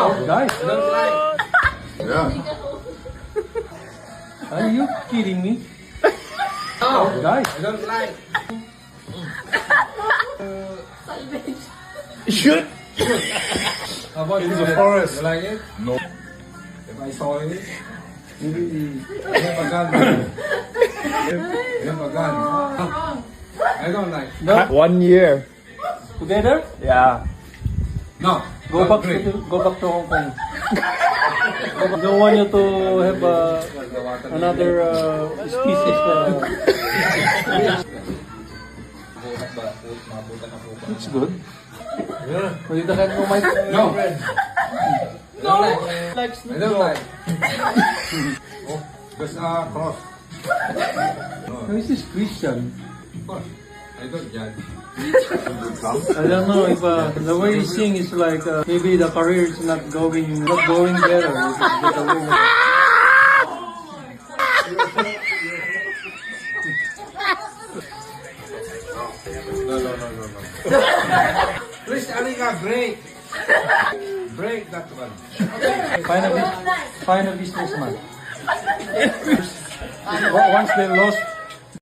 Guys, I don't like. Yeah. are you kidding me? No, Guys, I don't like. Shoot. How about In you? the forest. You like it? No. If I saw it, maybe I have a gun. I have a gun. I don't like. no, 1 year. together? Yeah. No. Go back to Hong Kong. Don't want you to have another species. Looks good. Yeah. Pwede na kahit mo may... No. I don't like. Likes I don't like. Oh, just cross. How is this Christian? Of course. I don't judge. I don't know if the way you sing is like maybe the career is not going better. If it's the way No. Please, Alika, break. Break that one. find a businessman. Once they lost